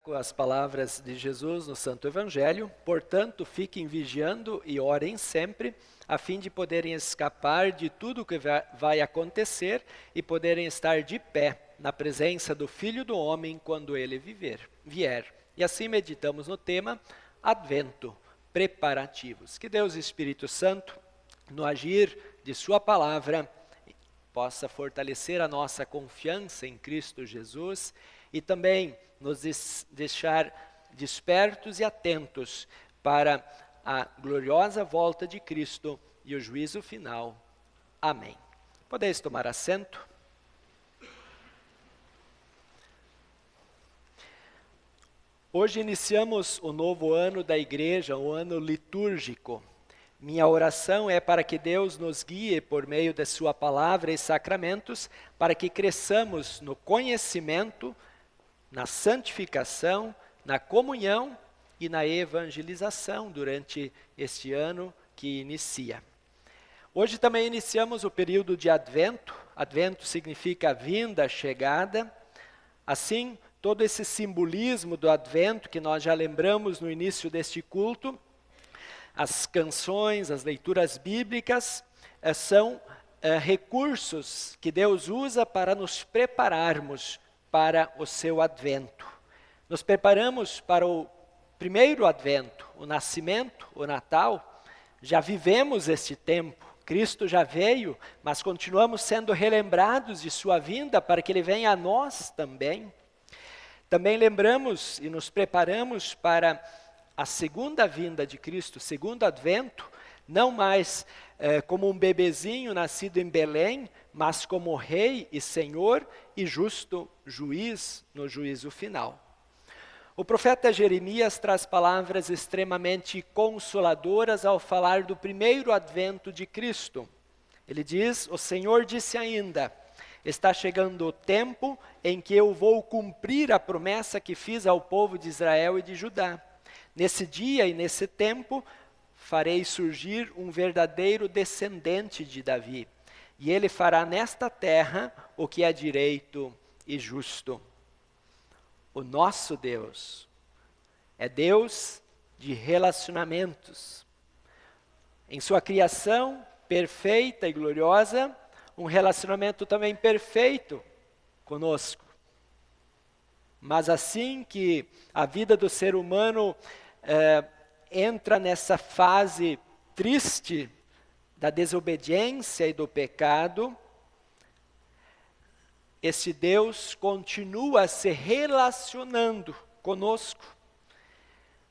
com as palavras de Jesus no Santo Evangelho. Portanto, fiquem vigiando e orem sempre, a fim de poderem escapar de tudo que vai acontecer e poderem estar de pé na presença do Filho do Homem quando ele vier. E assim meditamos no tema Advento, preparativos. Que Deus Espírito Santo, no agir de sua palavra, possa fortalecer a nossa confiança em Cristo Jesus e também nos deixar despertos e atentos para a gloriosa volta de Cristo e o juízo final. Amém. Podeis tomar assento. Hoje iniciamos o novo ano da igreja, o ano litúrgico. Minha oração é para que Deus nos guie por meio de sua palavra e sacramentos, para que cresçamos no conhecimento, na santificação, na comunhão e na evangelização durante este ano que inicia. Hoje também iniciamos o período de Advento. Advento significa vinda, chegada. Assim, todo esse simbolismo do Advento que nós já lembramos no início deste culto, as canções, as leituras bíblicas, são recursos que Deus usa para nos prepararmos para o seu advento. Nos preparamos para o primeiro advento, o nascimento, o Natal. Já vivemos este tempo, Cristo já veio, mas continuamos sendo relembrados de sua vinda para que ele venha a nós também. Também lembramos e nos preparamos para a segunda vinda de Cristo, segundo advento, não mais como um bebezinho nascido em Belém, mas como Rei e Senhor e justo juiz no juízo final. O profeta Jeremias traz palavras extremamente consoladoras ao falar do primeiro advento de Cristo. Ele diz: o Senhor disse ainda, está chegando o tempo em que eu vou cumprir a promessa que fiz ao povo de Israel e de Judá. Nesse dia e nesse tempo, farei surgir um verdadeiro descendente de Davi, e ele fará nesta terra o que é direito e justo. O nosso Deus é Deus de relacionamentos. Em sua criação perfeita e gloriosa, um relacionamento também perfeito conosco. Mas assim que a vida do ser humano entra nessa fase triste da desobediência e do pecado, esse Deus continua se relacionando conosco.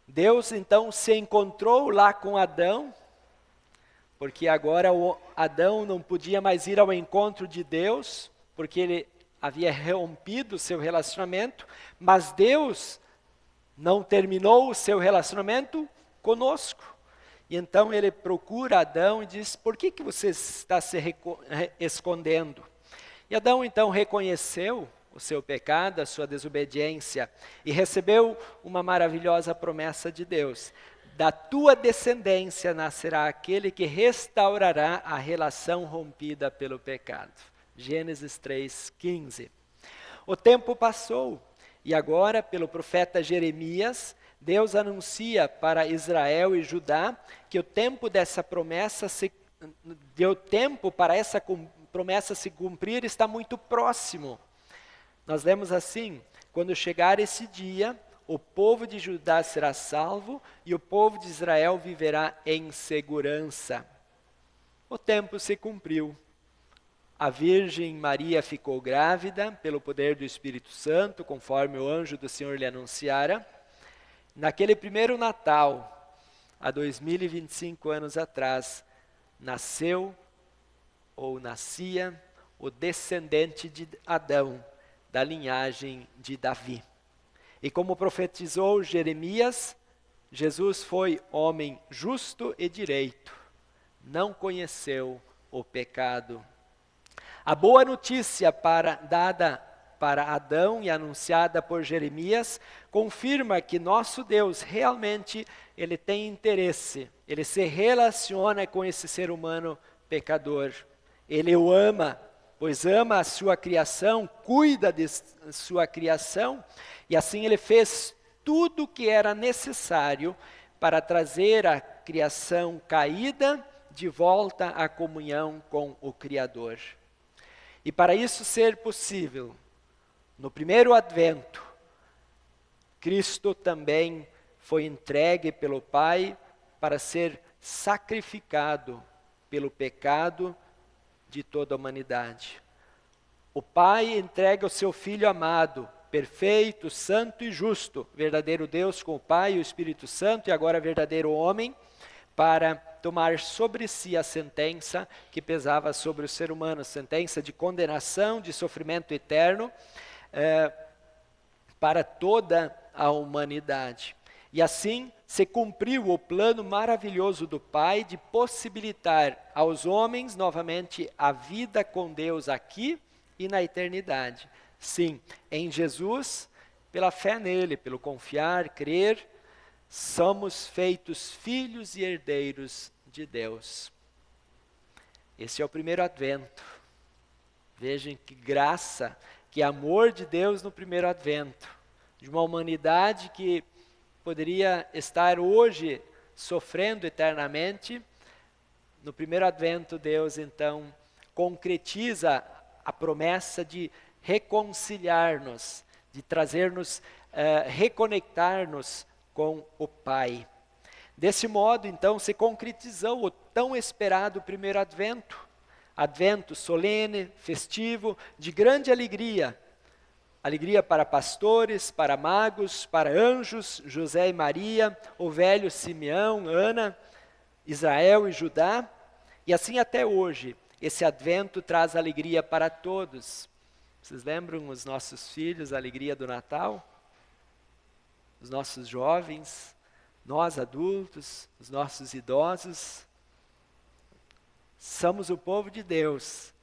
Deus então se encontrou lá com Adão, porque agora Adão não podia mais ir ao encontro de Deus, porque ele havia rompido seu relacionamento, mas Deus não terminou o seu relacionamento conosco. E então ele procura Adão e diz: por que você está se escondendo? E Adão então reconheceu o seu pecado, a sua desobediência, e recebeu uma maravilhosa promessa de Deus: da tua descendência nascerá aquele que restaurará a relação rompida pelo pecado. Gênesis 3:15. O tempo passou e agora, pelo profeta Jeremias, Deus anuncia para Israel e Judá que o tempo dessa promessa para essa promessa se cumprir está muito próximo. Nós lemos assim: quando chegar esse dia, o povo de Judá será salvo e o povo de Israel viverá em segurança. O tempo se cumpriu. A Virgem Maria ficou grávida pelo poder do Espírito Santo, conforme o anjo do Senhor lhe anunciara. Naquele primeiro Natal, há 2025 anos atrás, nascia o descendente de Adão, da linhagem de Davi. E como profetizou Jeremias, Jesus foi homem justo e direito, não conheceu o pecado. A boa notícia dada para Adão e anunciada por Jeremias confirma que nosso Deus realmente ele tem interesse, ele se relaciona com esse ser humano pecador. Ele o ama, pois ama a sua criação, cuida de sua criação, e assim ele fez tudo que era necessário para trazer a criação caída de volta à comunhão com o Criador. E para isso ser possível, no primeiro advento, Cristo também foi entregue pelo Pai para ser sacrificado pelo pecado de toda a humanidade. O Pai entrega o seu Filho amado, perfeito, santo e justo, verdadeiro Deus com o Pai e o Espírito Santo, e agora verdadeiro homem, para tomar sobre si a sentença que pesava sobre o ser humano, sentença de condenação, de sofrimento eterno, para toda a humanidade. E assim se cumpriu o plano maravilhoso do Pai de possibilitar aos homens novamente a vida com Deus aqui e na eternidade. Sim, em Jesus, pela fé nele, pelo confiar, crer, somos feitos filhos e herdeiros de Deus. Esse é o primeiro advento. Vejam que graça, que amor de Deus no primeiro advento, de uma humanidade que poderia estar hoje sofrendo eternamente. No primeiro advento, Deus então concretiza a promessa de reconciliar-nos, de trazer-nos, reconectar-nos com o Pai. Desse modo, então, se concretizou o tão esperado primeiro advento, advento solene, festivo, de grande alegria, alegria para pastores, para magos, para anjos, José e Maria, o velho Simeão, Ana, Israel e Judá, e assim até hoje, esse advento traz alegria para todos. Vocês lembram os nossos filhos, a alegria do Natal? Os nossos jovens, nós adultos, os nossos idosos, somos o povo de Deus,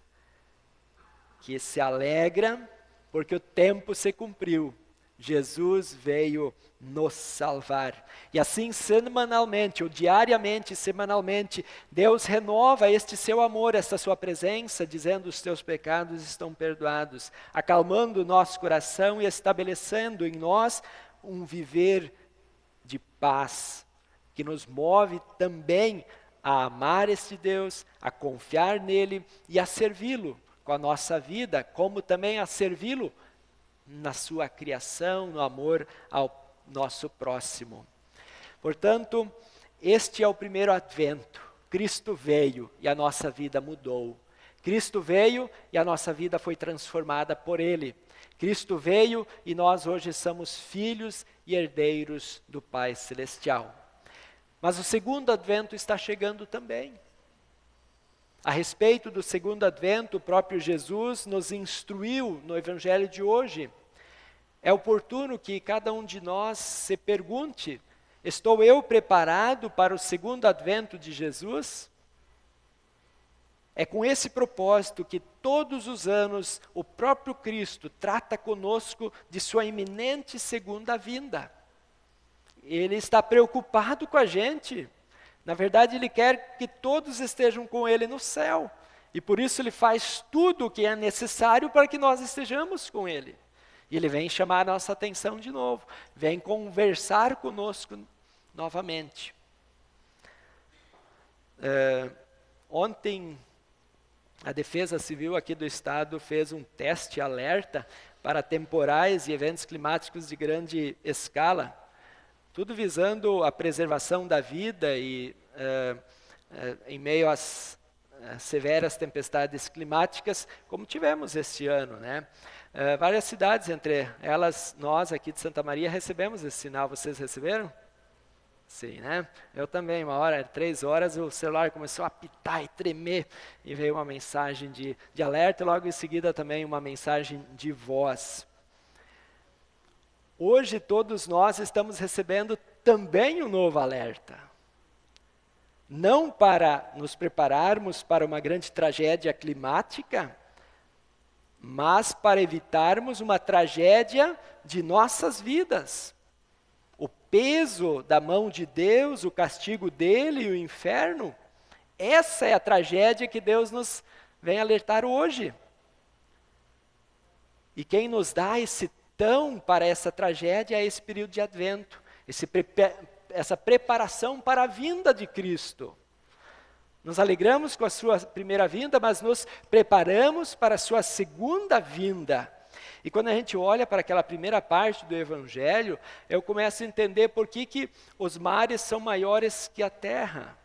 que se alegra porque o tempo se cumpriu. Jesus veio nos salvar. E assim, semanalmente, ou diariamente, semanalmente, Deus renova este seu amor, esta sua presença, dizendo: os teus pecados estão perdoados, acalmando o nosso coração e estabelecendo em nós um viver de paz, que nos move também a amar este Deus, a confiar nele e a servi-lo com a nossa vida, como também a servi-lo na sua criação, no amor ao nosso próximo. Portanto, este é o primeiro advento. Cristo veio e a nossa vida mudou. Cristo veio e a nossa vida foi transformada por Ele. Cristo veio e nós hoje somos filhos e herdeiros do Pai Celestial. Mas o segundo advento está chegando também. A respeito do segundo advento, o próprio Jesus nos instruiu no Evangelho de hoje. É oportuno que cada um de nós se pergunte: estou eu preparado para o segundo advento de Jesus? É com esse propósito que todos os anos o próprio Cristo trata conosco de sua iminente segunda vinda. Ele está preocupado com a gente. Na verdade, Ele quer que todos estejam com Ele no céu. E por isso Ele faz tudo o que é necessário para que nós estejamos com Ele. E Ele vem chamar a nossa atenção de novo. Vem conversar conosco novamente. Ontem, a Defesa Civil aqui do Estado fez um teste alerta para temporais e eventos climáticos de grande escala. Tudo visando a preservação da vida e em meio às severas tempestades climáticas, como tivemos este ano, né? Várias cidades, entre elas nós aqui de Santa Maria, recebemos esse sinal. Vocês receberam? Sim, né? Eu também, 3 horas, o celular começou a apitar e tremer, e veio uma mensagem de alerta, e logo em seguida também uma mensagem de voz. Hoje todos nós estamos recebendo também um novo alerta. Não para nos prepararmos para uma grande tragédia climática, mas para evitarmos uma tragédia de nossas vidas. O peso da mão de Deus, o castigo dele e o inferno, essa é a tragédia que Deus nos vem alertar hoje. E quem nos dá esse então para essa tragédia é esse período de Advento, essa preparação para a vinda de Cristo. Nos alegramos com a sua primeira vinda, mas nos preparamos para a sua segunda vinda. E quando a gente olha para aquela primeira parte do Evangelho, eu começo a entender por que os mares são maiores que a terra.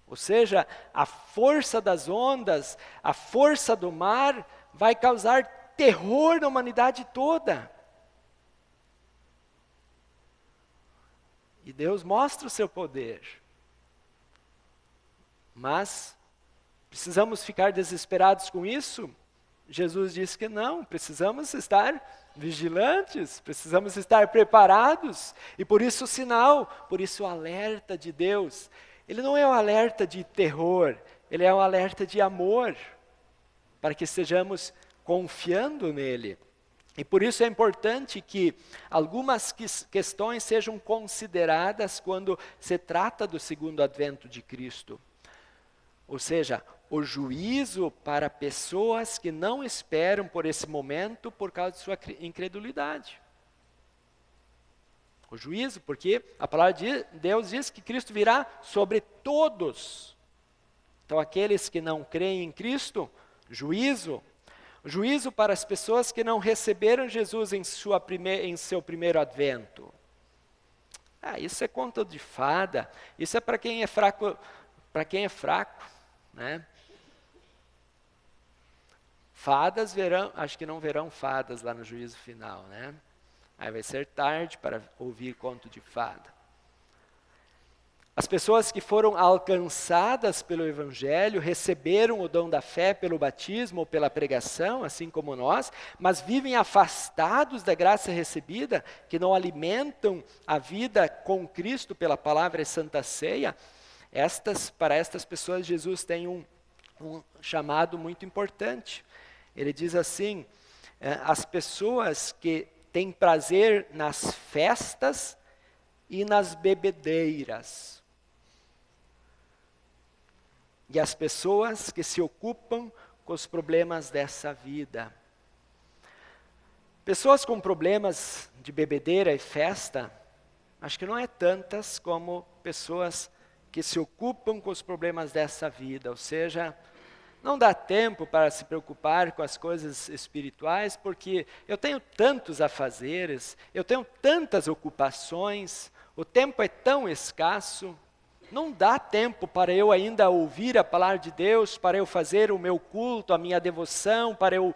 Ou seja, a força das ondas, a força do mar vai causar terror na humanidade toda. E Deus mostra o seu poder. Mas precisamos ficar desesperados com isso? Jesus disse que não, precisamos estar vigilantes, precisamos estar preparados. E por isso o sinal, por isso o alerta de Deus. Ele não é um alerta de terror, ele é um alerta de amor, para que estejamos confiando nele. E por isso é importante que algumas questões sejam consideradas quando se trata do segundo advento de Cristo. Ou seja, o juízo para pessoas que não esperam por esse momento por causa de sua incredulidade. O juízo, porque a palavra de Deus diz que Cristo virá sobre todos. Então, aqueles que não creem em Cristo, juízo. Juízo para as pessoas que não receberam Jesus em seu primeiro advento. Isso é conto de fada, isso é para quem é fraco, né? Fadas verão, acho que não verão fadas lá no juízo final, né? Aí vai ser tarde para ouvir conto de fada. As pessoas que foram alcançadas pelo Evangelho, receberam o dom da fé pelo batismo ou pela pregação, assim como nós, mas vivem afastados da graça recebida, que não alimentam a vida com Cristo pela palavra e santa ceia, para estas pessoas Jesus tem um chamado muito importante. Ele diz assim, as pessoas que têm prazer nas festas e nas bebedeiras. E as pessoas que se ocupam com os problemas dessa vida. Pessoas com problemas de bebedeira e festa, acho que não é tantas como pessoas que se ocupam com os problemas dessa vida, ou seja, não dá tempo para se preocupar com as coisas espirituais, porque eu tenho tantos afazeres, eu tenho tantas ocupações, o tempo é tão escasso, não dá tempo para eu ainda ouvir a palavra de Deus, para eu fazer o meu culto, a minha devoção, para eu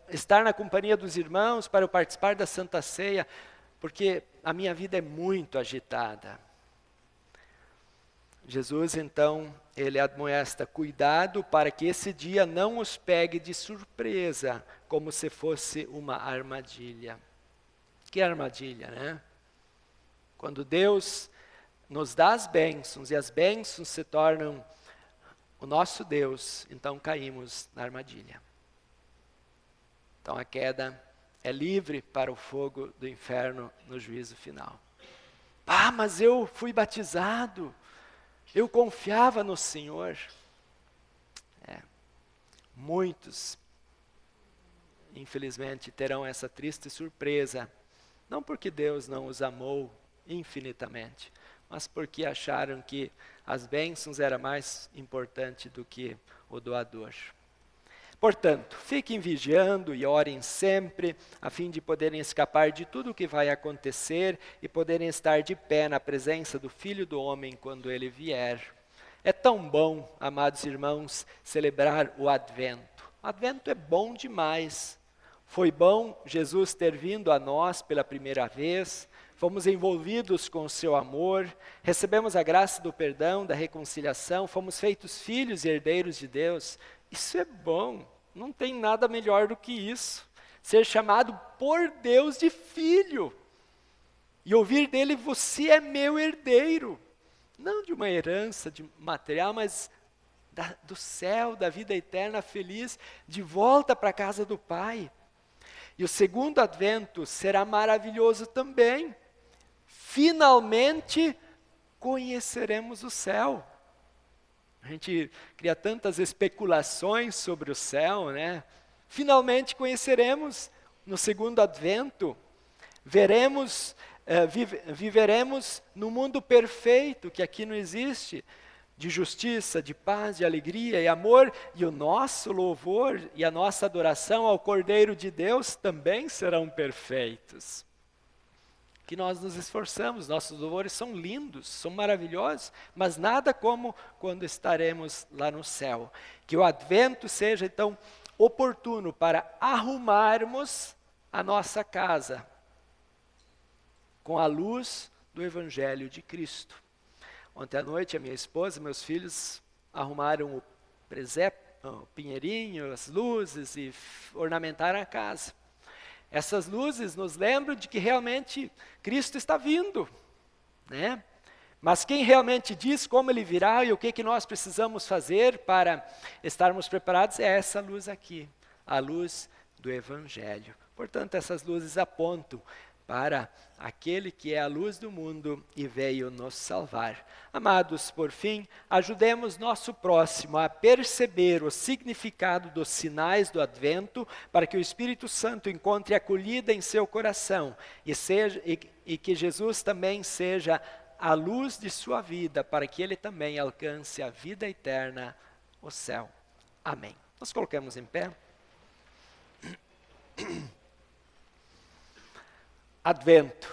estar na companhia dos irmãos, para eu participar da Santa Ceia, porque a minha vida é muito agitada. Jesus, então, ele admoesta, cuidado para que esse dia não os pegue de surpresa, como se fosse uma armadilha. Que armadilha, né? Quando Deus nos dá as bênçãos, e as bênçãos se tornam o nosso Deus, então caímos na armadilha. Então a queda é livre para o fogo do inferno no juízo final. Mas eu fui batizado, eu confiava no Senhor. Muitos, infelizmente, terão essa triste surpresa, não porque Deus não os amou infinitamente, mas porque acharam que as bênçãos eram mais importantes do que o doador. Portanto, fiquem vigiando e orem sempre, a fim de poderem escapar de tudo o que vai acontecer e poderem estar de pé na presença do Filho do Homem quando Ele vier. É tão bom, amados irmãos, celebrar o Advento. O Advento é bom demais. Foi bom Jesus ter vindo a nós pela primeira vez, fomos envolvidos com o seu amor, recebemos a graça do perdão, da reconciliação, fomos feitos filhos e herdeiros de Deus. Isso é bom, não tem nada melhor do que isso. Ser chamado por Deus de filho. E ouvir dele, você é meu herdeiro. Não de uma herança de material, mas do céu, da vida eterna feliz, de volta para a casa do Pai. E o segundo advento será maravilhoso também. Finalmente conheceremos o céu. A gente cria tantas especulações sobre o céu, né? Finalmente conheceremos no segundo advento, viveremos no mundo perfeito que aqui não existe, de justiça, de paz, de alegria e amor, e o nosso louvor e a nossa adoração ao Cordeiro de Deus também serão perfeitos. Que nós nos esforçamos, nossos louvores são lindos, são maravilhosos, mas nada como quando estaremos lá no céu. Que o advento seja então oportuno para arrumarmos a nossa casa com a luz do Evangelho de Cristo. Ontem à noite a minha esposa e meus filhos arrumaram o presépio, o pinheirinho, as luzes e ornamentaram a casa. Essas luzes nos lembram de que realmente Cristo está vindo, né? Mas quem realmente diz como Ele virá e o que nós precisamos fazer para estarmos preparados é essa luz aqui, a luz do Evangelho. Portanto, essas luzes apontam para aquele que é a luz do mundo e veio nos salvar. Amados, por fim, ajudemos nosso próximo a perceber o significado dos sinais do advento, para que o Espírito Santo encontre acolhida em seu coração e que Jesus também seja a luz de sua vida, para que ele também alcance a vida eterna, o céu. Amém. Nos colocamos em pé. Advento,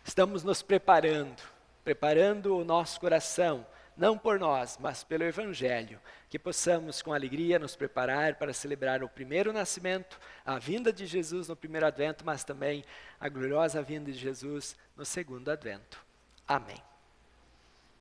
estamos nos preparando o nosso coração, não por nós, mas pelo Evangelho, que possamos com alegria nos preparar para celebrar o primeiro nascimento, a vinda de Jesus no primeiro advento, mas também a gloriosa vinda de Jesus no segundo advento. Amém.